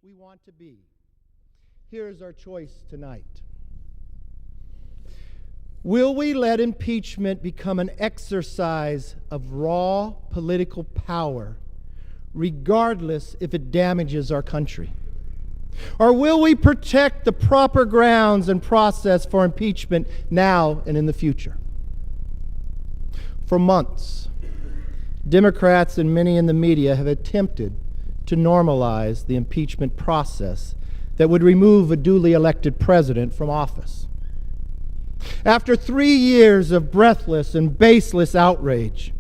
we want to be. Here is our choice tonight. Will we let impeachment become an exercise of raw political power, regardless if it damages our country? Or will we protect the proper grounds and process for impeachment now and in the future? For months, Democrats and many in the media have attempted to normalize the impeachment process that would remove a duly elected president from office. After 3 years of breathless and baseless outrage,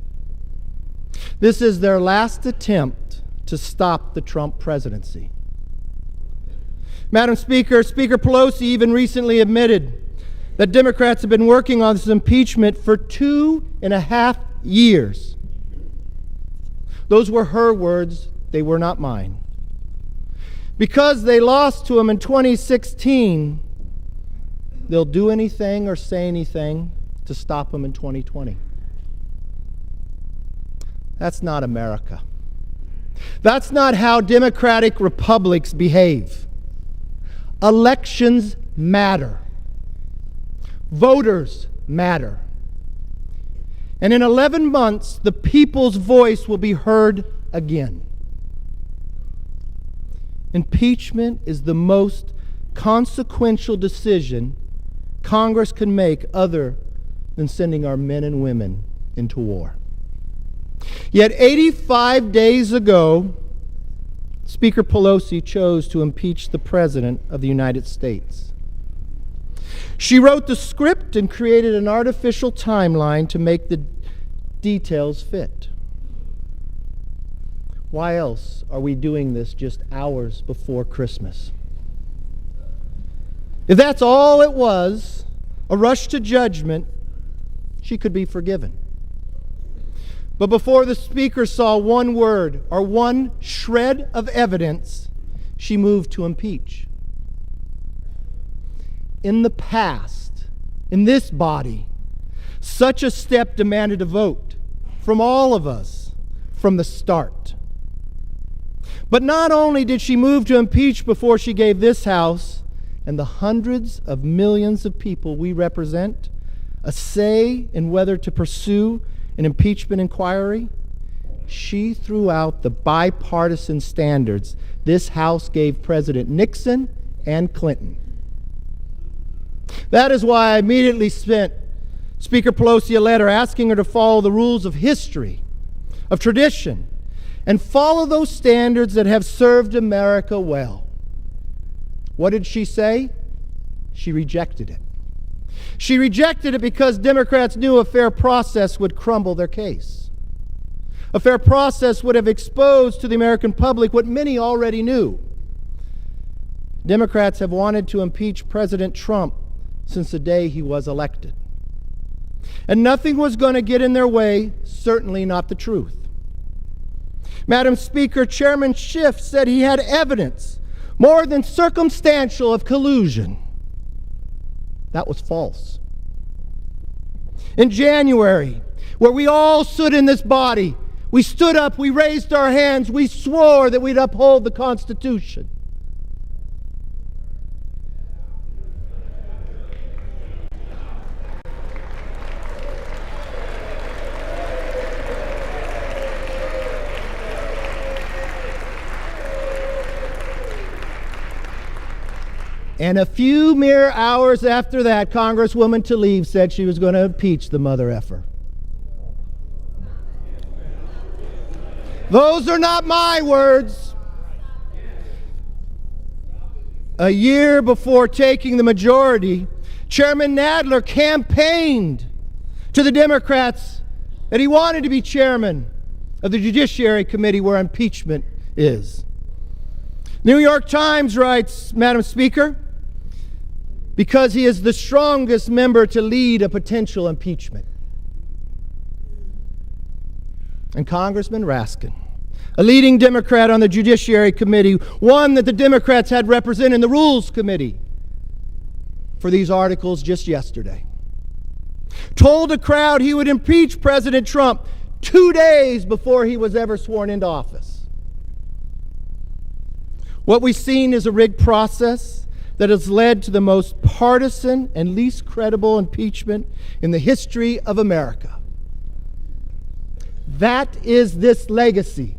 this is their last attempt to stop the Trump presidency. Madam Speaker, Speaker Pelosi even recently admitted that Democrats have been working on this impeachment for 2.5 years. Those were her words, they were not mine. Because they lost to him in 2016, they'll do anything or say anything to stop him in 2020. That's not America. That's not how democratic republics behave. Elections matter. Voters matter. And in 11 months, the people's voice will be heard again. Impeachment is the most consequential decision Congress can make other than sending our men and women into war. Yet 85 days ago, Speaker Pelosi chose to impeach the President of the United States. She wrote the script and created an artificial timeline to make the details fit. Why else are we doing this just hours before Christmas? If that's all it was, a rush to judgment, she could be forgiven. But before the Speaker saw one word or one shred of evidence, she moved to impeach. In the past, in this body, such a step demanded a vote from all of us from the start. But not only did she move to impeach before she gave this House and the hundreds of millions of people we represent a say in whether to pursue an impeachment inquiry, she threw out the bipartisan standards this House gave President Nixon and Clinton. That is why I immediately sent Speaker Pelosi a letter asking her to follow the rules of history, of tradition, and follow those standards that have served America well. What did she say? She rejected it. She rejected it because Democrats knew a fair process would crumble their case. A fair process would have exposed to the American public what many already knew. Democrats have wanted to impeach President Trump since the day he was elected. And nothing was going to get in their way, certainly not the truth. Madam Speaker, Chairman Schiff said he had evidence, more than circumstantial, of collusion. That was false. In January, where we all stood in this body, we stood up, we raised our hands, we swore that we'd uphold the Constitution. And a few mere hours after that, Congresswoman Tlaib said she was going to impeach the mother effer. Those are not my words. A year before taking the majority, Chairman Nadler campaigned to the Democrats that he wanted to be chairman of the Judiciary Committee where impeachment is. New York Times writes, Madam Speaker, because he is the strongest member to lead a potential impeachment. And Congressman Raskin, a leading Democrat on the Judiciary Committee, one that the Democrats had represented in the Rules Committee for these articles just yesterday, told a crowd he would impeach President Trump 2 days before he was ever sworn into office. What we've seen is a rigged process that has led to the most partisan and least credible impeachment in the history of America. That is this legacy.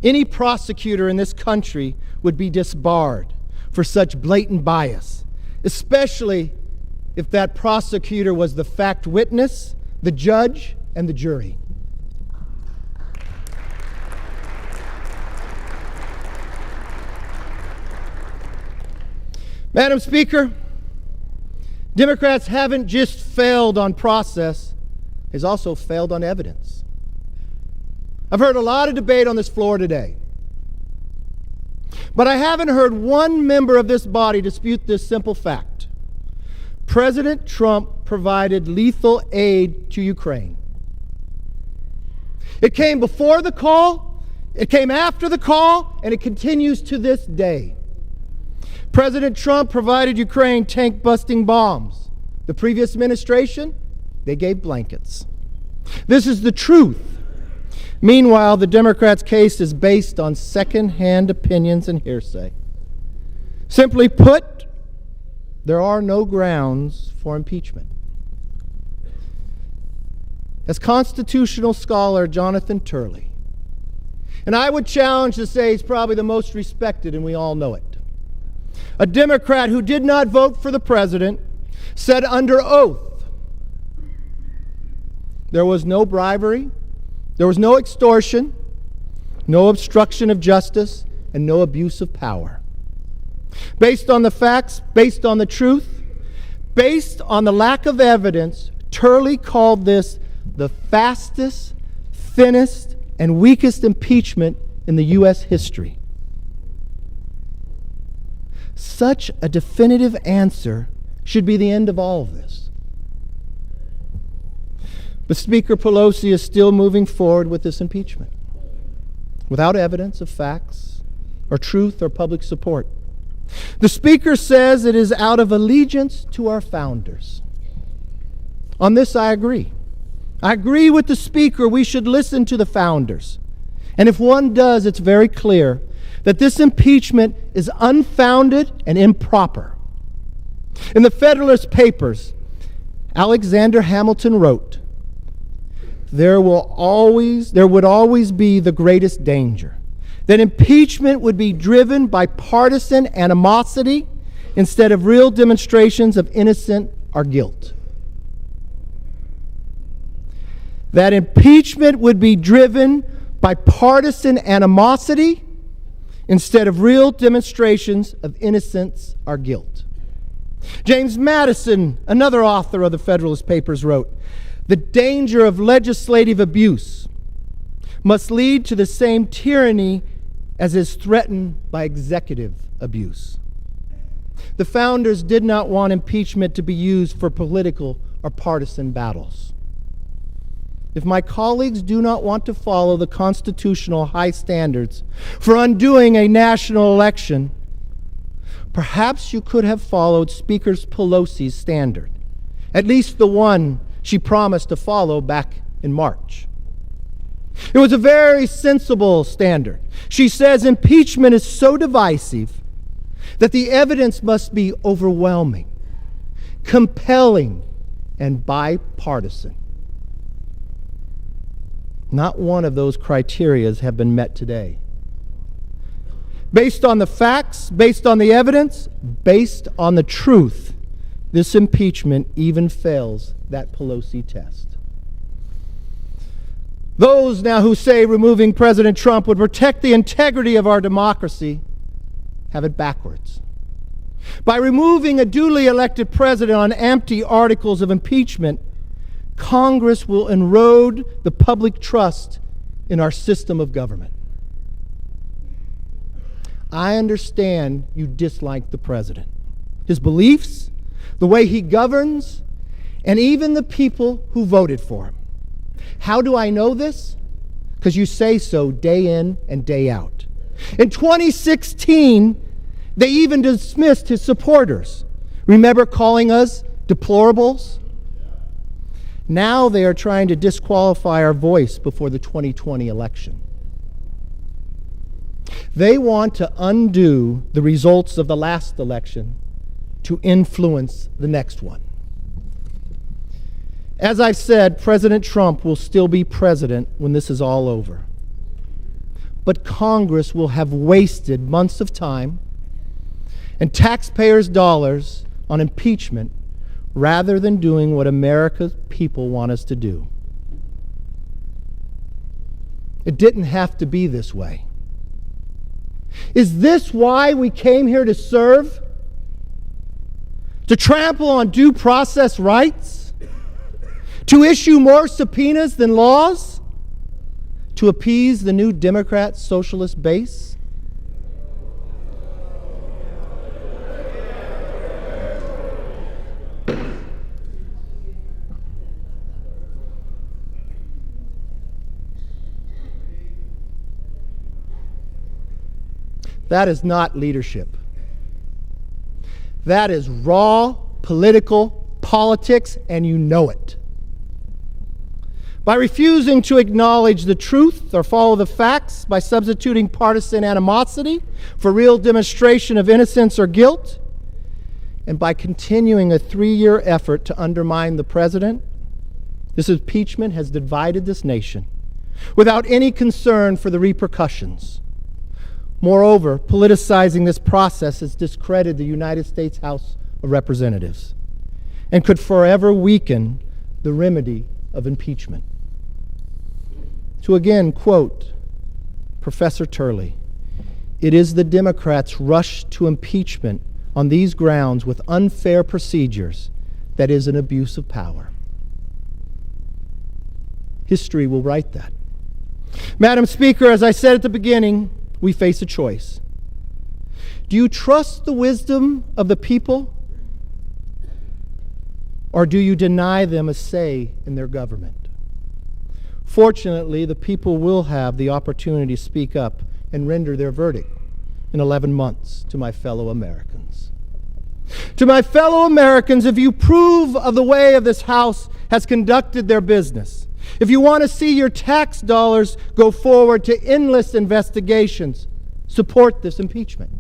Any prosecutor in this country would be disbarred for such blatant bias, especially if that prosecutor was the fact witness, the judge, and the jury. Madam Speaker, Democrats haven't just failed on process, has also failed on evidence. I've heard a lot of debate on this floor today, but I haven't heard one member of this body dispute this simple fact. President Trump provided lethal aid to Ukraine. It came before the call, it came after the call, and it continues to this day. President Trump provided Ukraine tank-busting bombs. The previous administration, they gave blankets. This is the truth. Meanwhile, the Democrats' case is based on second-hand opinions and hearsay. Simply put, there are no grounds for impeachment. As constitutional scholar Jonathan Turley, and I would challenge to say he's probably the most respected, and we all know it, a Democrat who did not vote for the president, said under oath there was no bribery, there was no extortion, no obstruction of justice, and no abuse of power. Based on the facts, based on the truth, based on the lack of evidence, Turley called this the fastest, thinnest, and weakest impeachment in the U.S. history. Such a definitive answer should be the end of all of this. But Speaker Pelosi is still moving forward with this impeachment without evidence of facts or truth or public support. The Speaker says it is out of allegiance to our founders. On this, I agree. I agree with the Speaker. We should listen to the founders. And if one does, it's very clear that this impeachment is unfounded and improper. In the Federalist Papers, Alexander Hamilton wrote, there would always be the greatest danger, that impeachment would be driven by partisan animosity instead of real demonstrations of innocence or guilt. That impeachment would be driven by partisan animosity instead of real demonstrations of innocence or guilt. James Madison, another author of the Federalist Papers, wrote, the danger of legislative abuse must lead to the same tyranny as is threatened by executive abuse. The founders did not want impeachment to be used for political or partisan battles. If my colleagues do not want to follow the constitutional high standards for undoing a national election, perhaps you could have followed Speaker Pelosi's standard, at least the one she promised to follow back in March. It was a very sensible standard. She says impeachment is so divisive that the evidence must be overwhelming, compelling, and bipartisan. Not one of those criteria have been met today. Based on the facts, based on the evidence, based on the truth, this impeachment even fails that Pelosi test. Those now who say removing President Trump would protect the integrity of our democracy have it backwards. By removing a duly elected president on empty articles of impeachment, Congress will erode the public trust in our system of government. I understand you dislike the president, his beliefs, the way he governs, and even the people who voted for him. How do I know this? Because you say so day in and day out. In 2016, they even dismissed his supporters. Remember calling us deplorables? Now they are trying to disqualify our voice before the 2020 election. They want to undo the results of the last election to influence the next one. As I've said, President Trump will still be president when this is all over. But Congress will have wasted months of time and taxpayers' dollars on impeachment rather than doing what America's people want us to do. It didn't have to be this way. Is this why we came here to serve? To trample on due process rights? To issue more subpoenas than laws? To appease the new Democrat socialist base? That is not leadership. That is raw political politics, and you know it. By refusing to acknowledge the truth or follow the facts, by substituting partisan animosity for real demonstration of innocence or guilt, and by continuing a 3-year effort to undermine the president, this impeachment has divided this nation without any concern for the repercussions. Moreover, politicizing this process has discredited the United States House of Representatives and could forever weaken the remedy of impeachment. To again quote Professor Turley, "It is the Democrats' rush to impeachment on these grounds with unfair procedures that is an abuse of power." History will write that. Madam Speaker, as I said at the beginning, we face a choice. Do you trust the wisdom of the people, or do you deny them a say in their government? Fortunately, the people will have the opportunity to speak up and render their verdict in 11 months to my fellow Americans. To my fellow Americans, if you approve of the way of this House has conducted their business, if you want to see your tax dollars go forward to endless investigations, support this impeachment.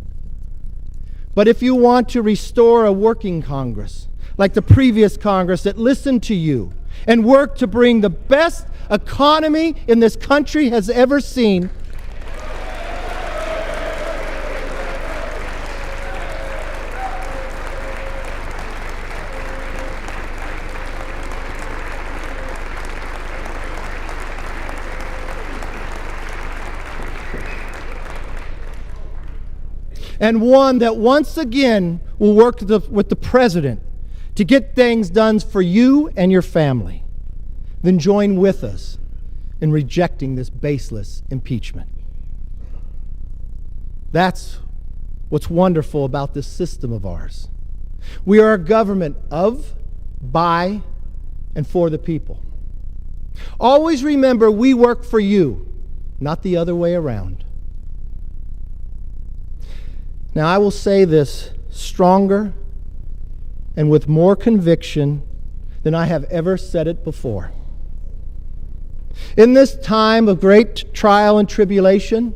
But if you want to restore a working Congress, like the previous Congress that listened to you and worked to bring the best economy in this country has ever seen, and one that once again will work with the president to get things done for you and your family, then join with us in rejecting this baseless impeachment. That's what's wonderful about this system of ours. We are a government of, by, and for the people. Always remember, we work for you, not the other way around. Now, I will say this stronger and with more conviction than I have ever said it before. In this time of great trial and tribulation,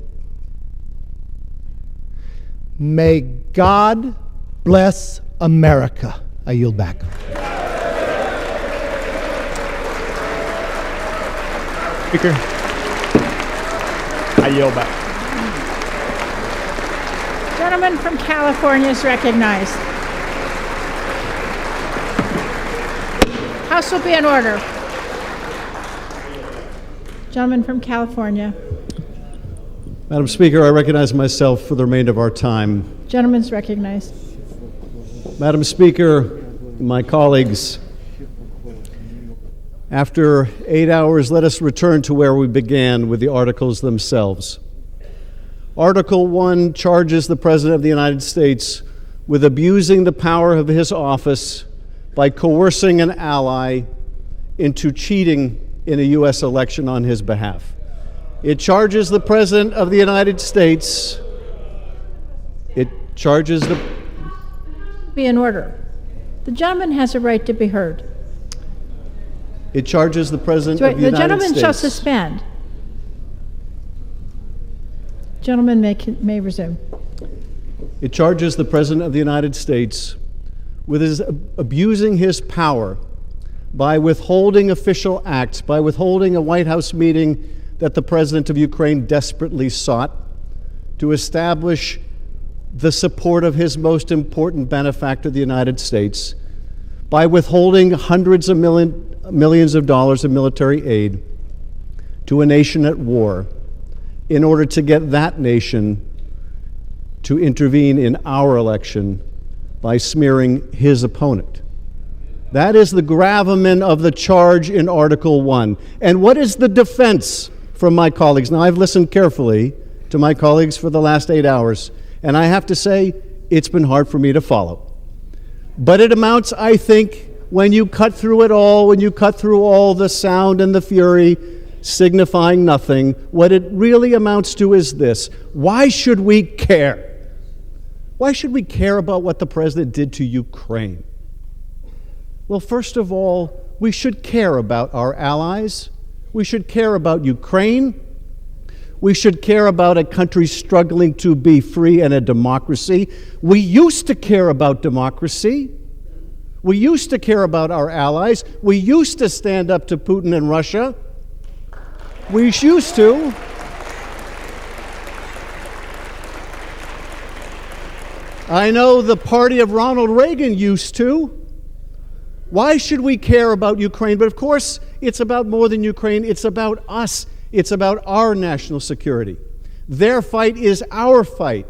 may God bless America. I yield back. Speaker, I yield back. Gentleman from California is recognized. House will be in order. Gentleman from California. Madam Speaker, I recognize myself for the remainder of our time. Gentleman's recognized. Madam Speaker, my colleagues, after 8 hours, let us return to where we began with the articles themselves. Article 1 charges the President of the United States with abusing the power of his office by coercing an ally into cheating in a U.S. election on his behalf. It charges the President of the United States. It charges the... Be in order. The gentleman has a right to be heard. It charges the President of the United States. The gentleman shall suspend. Gentleman may resume. It charges the President of the United States with abusing his power by withholding official acts, by withholding a White House meeting that the President of Ukraine desperately sought to establish the support of his most important benefactor, the United States, by withholding hundreds of millions of dollars of military aid to a nation at war in order to get that nation to intervene in our election by smearing his opponent. That is the gravamen of the charge in Article 1. And what is the defense from my colleagues? Now, I've listened carefully to my colleagues for the last 8 hours, and I have to say, it's been hard for me to follow. But it amounts, I think, when you cut through it all, when you cut through all the sound and the fury, signifying nothing, what it really amounts to is this: why should we care? Why should we care about what the President did to Ukraine? Well, first of all, we should care about our allies. We should care about Ukraine. We should care about a country struggling to be free and a democracy. We used to care about democracy. We used to care about our allies. We used to stand up to Putin and Russia. We used to. I know the party of Ronald Reagan used to. Why should we care about Ukraine? But of course, it's about more than Ukraine. It's about us. It's about our national security. Their fight is our fight.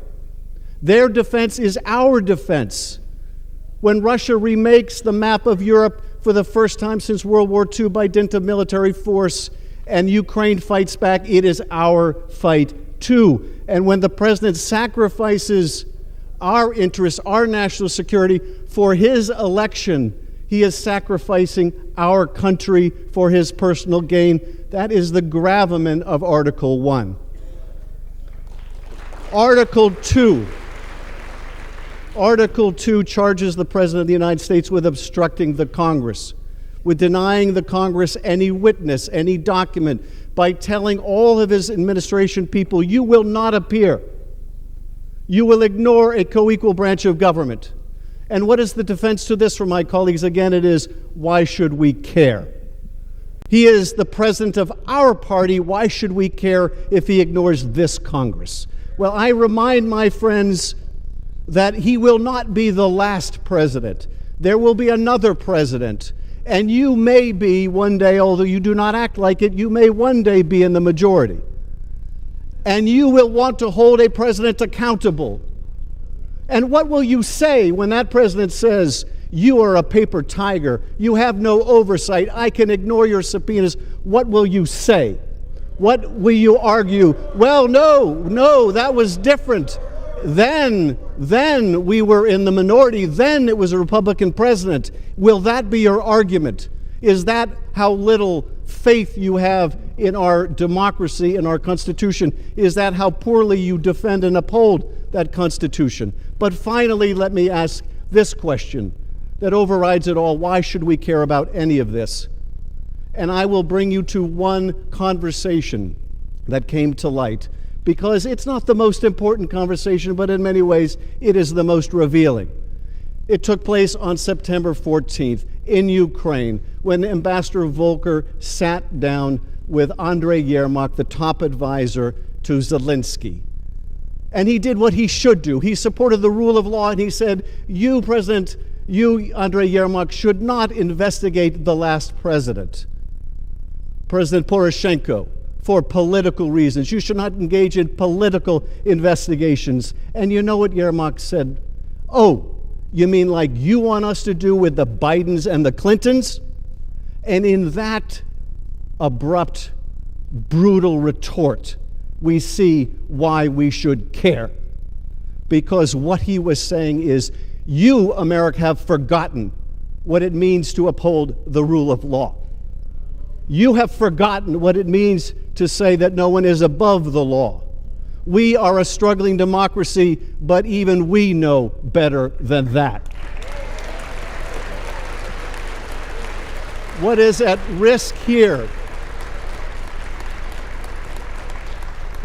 Their defense is our defense. When Russia remakes the map of Europe for the first time since World War II by dint of military force, and Ukraine fights back, it is our fight too. And when the President sacrifices our interests, our national security for his election, he is sacrificing our country for his personal gain. That is the gravamen of Article 1. Article 2. Article 2 charges the President of the United States with obstructing the Congress, with denying the Congress any witness, any document, by telling all of his administration people, you will not appear. You will ignore a co-equal branch of government. And what is the defense to this from my colleagues? Again, it is, why should we care? He is the president of our party. Why should we care if he ignores this Congress? Well, I remind my friends that he will not be the last president. There will be another president. And you may be one day, although you do not act like it, you may one day be in the majority. And you will want to hold a president accountable. And what will you say when that president says, you are a paper tiger, you have no oversight, I can ignore your subpoenas? What will you say? What will you argue? Well, no, that was different. Then we were in the minority, then it was a Republican president. Will that be your argument? Is that how little faith you have in our democracy, in our Constitution? Is that how poorly you defend and uphold that Constitution? But finally, let me ask this question that overrides it all. Why should we care about any of this? And I will bring you to one conversation that came to light, because it's not the most important conversation, but in many ways it is the most revealing. It took place on September 14th in Ukraine, when Ambassador Volker sat down with Andrei Yermak, the top advisor to Zelensky. And he did what he should do. He supported the rule of law, and he said, you, President, you, Andrei Yermak, should not investigate the last president, President Poroshenko, for political reasons. You should not engage in political investigations. And you know what Yermak said? Oh, you mean like you want us to do with the Bidens and the Clintons? And in that abrupt, brutal retort, we see why we should care. Because what he was saying is, you, America, have forgotten what it means to uphold the rule of law. You have forgotten what it means to say that no one is above the law. We are a struggling democracy, but even we know better than that. What is at risk here?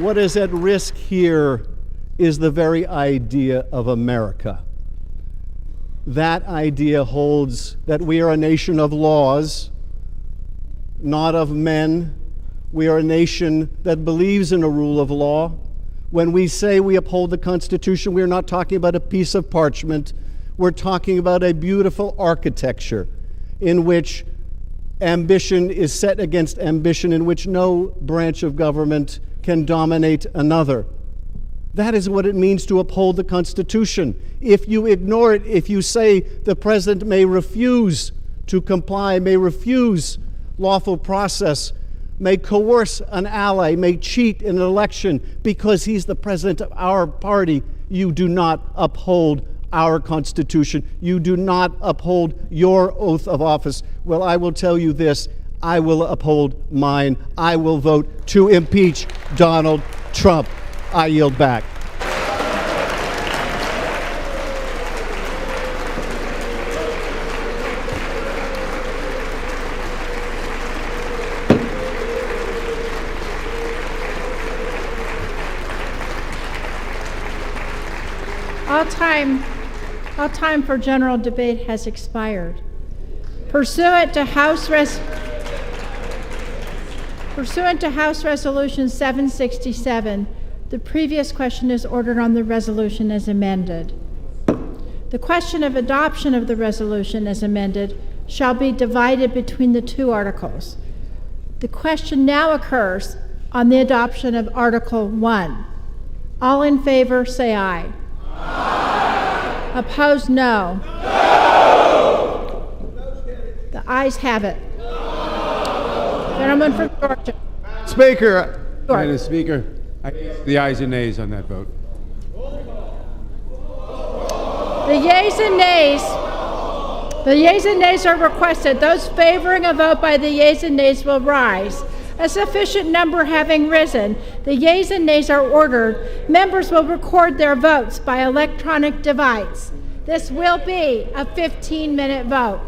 What is at risk here is the very idea of America. That idea holds that we are a nation of laws, not of men. We are a nation that believes in a rule of law. When we say we uphold the Constitution, we are not talking about a piece of parchment. We're talking about a beautiful architecture in which ambition is set against ambition, in which no branch of government can dominate another. That is what it means to uphold the Constitution. If you ignore it, if you say the president may refuse to comply, may refuse lawful process, may coerce an ally, may cheat in an election because he's the president of our party, you do not uphold our Constitution. You do not uphold your oath of office. Well, I will tell you this, I will uphold mine. I will vote to impeach Donald Trump. I yield back. All time for general debate has expired. Pursuant to House Resolution 767, the previous question is ordered on the resolution as amended. The question of adoption of the resolution as amended shall be divided between the two articles. The question now occurs on the adoption of Article 1. All in favor, say aye. Opposed, no. The ayes have it. Gentleman from Georgia. Speaker. Sure. Madam Speaker, the ayes and nays on that vote. The yeas and nays are requested. Those favoring a vote by the yeas and nays will rise. A sufficient number having risen, the yeas and nays are ordered. Members will record their votes by electronic device. This will be a 15-minute vote.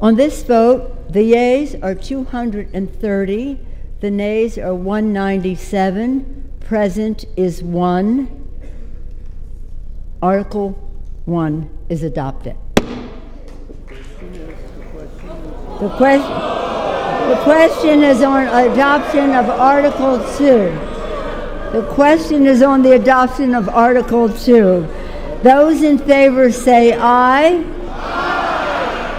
On this vote, the yeas are 230, the nays are 197, present is 1. Article 1 is adopted. The question is on adoption of Article 2. The question is on the adoption of Article 2. Those in favor say aye. Aye.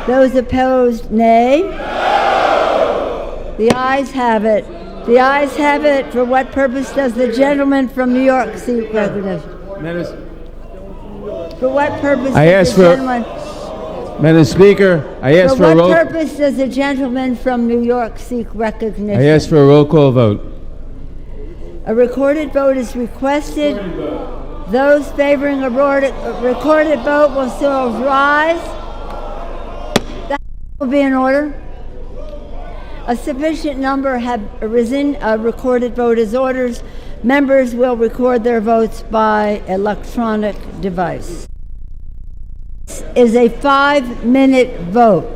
Those opposed, nay. No. The ayes have it. The ayes have it. For what purpose does the gentleman from New York seek recognition? For what purpose does the gentleman... Madam Speaker, I ask for a roll... For what purpose does the gentleman from New York seek recognition? I ask for a roll call vote. A recorded vote is requested. Those favoring a recorded vote will still rise. That will be in order. A sufficient number have arisen. A recorded vote is ordered. Members will record their votes by electronic device. This is a 5-minute vote.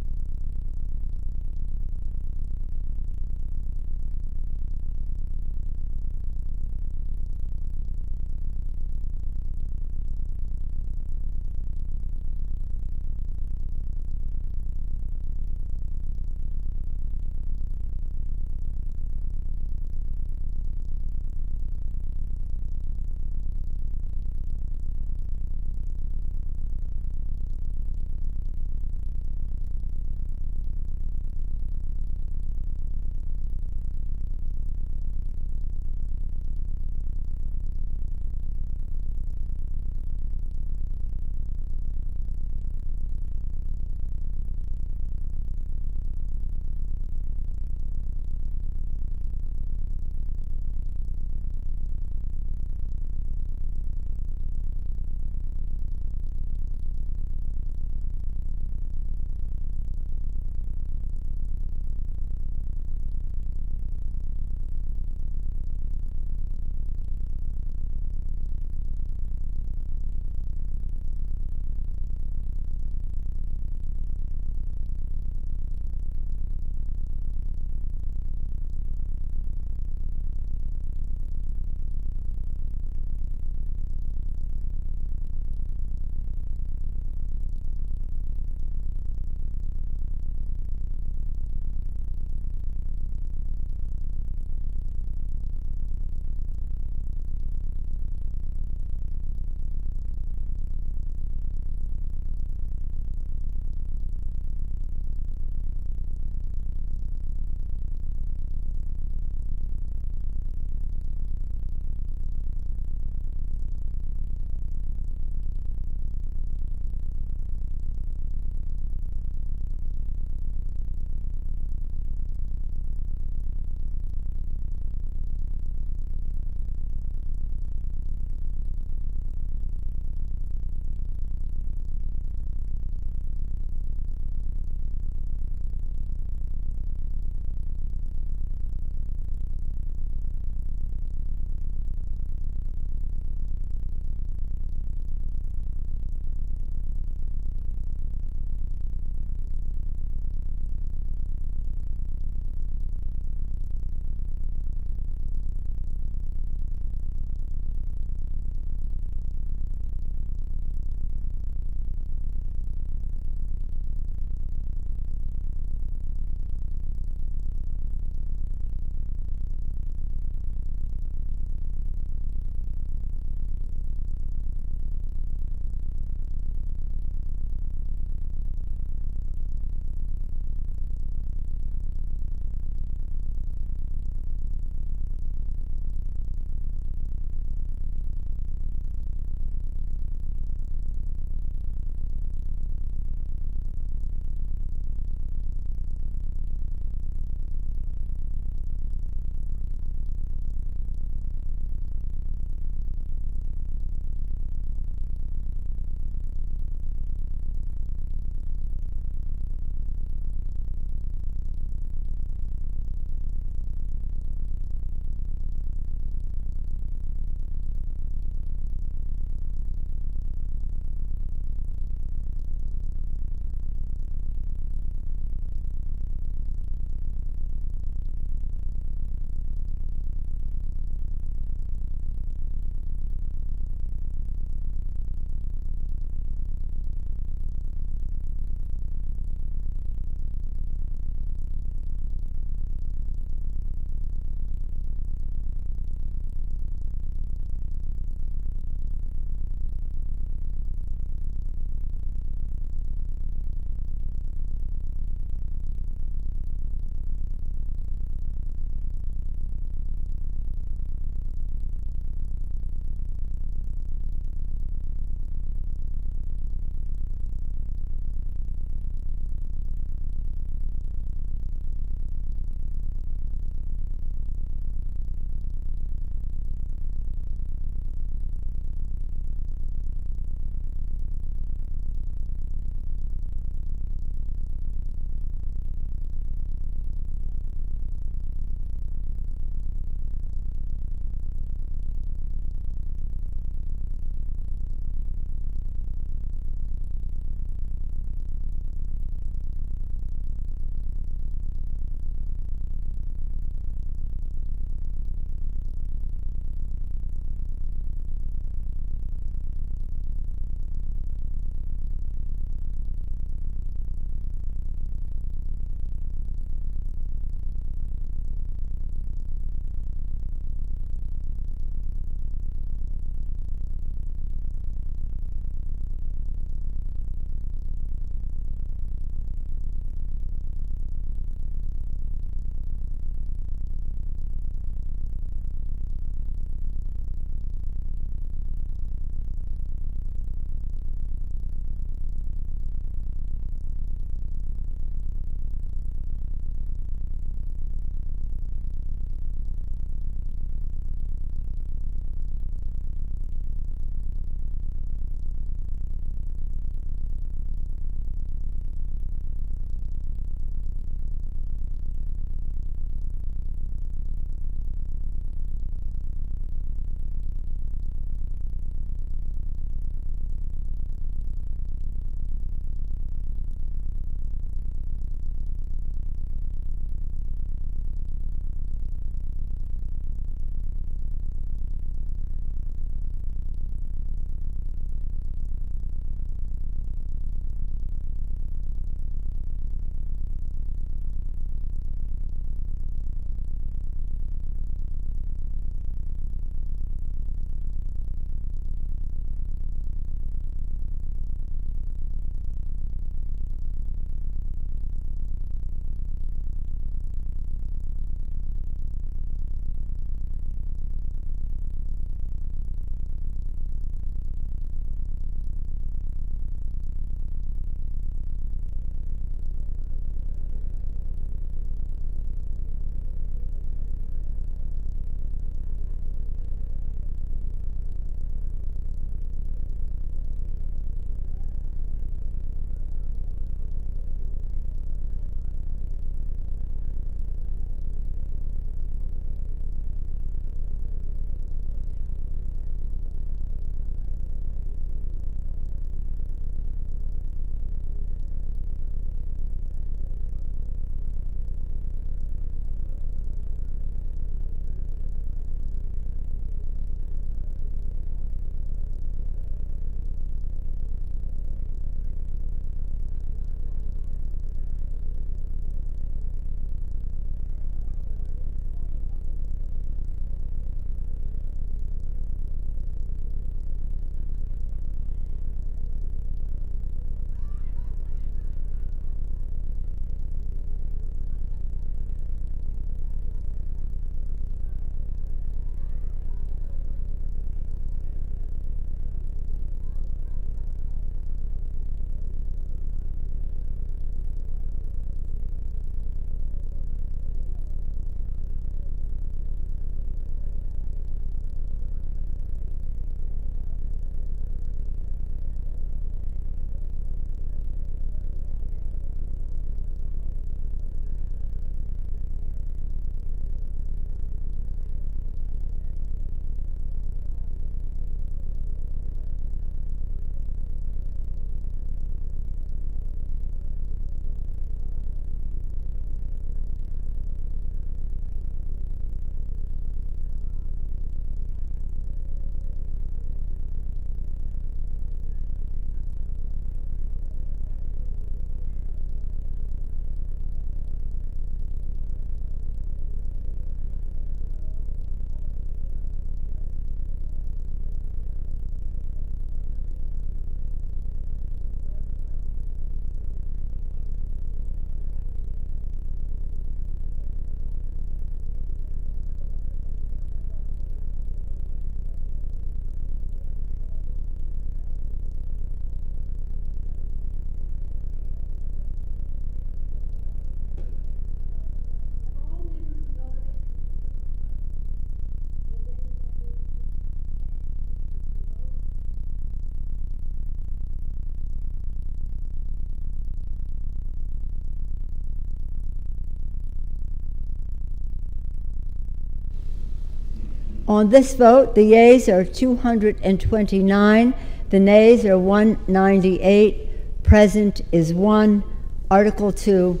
On this vote, the yeas are 229, the nays are 198, present is 1. Article 2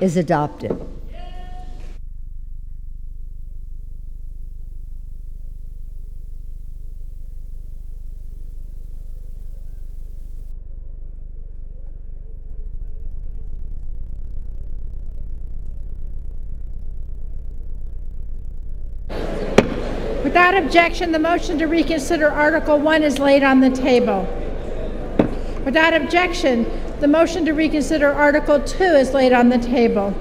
is adopted. Without objection, the motion to reconsider Article 1 is laid on the table. Without objection, the motion to reconsider Article 2 is laid on the table.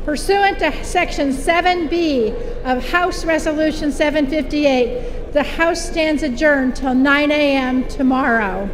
Pursuant to Section 7B of House Resolution 758, the House stands adjourned till 9 a.m. tomorrow.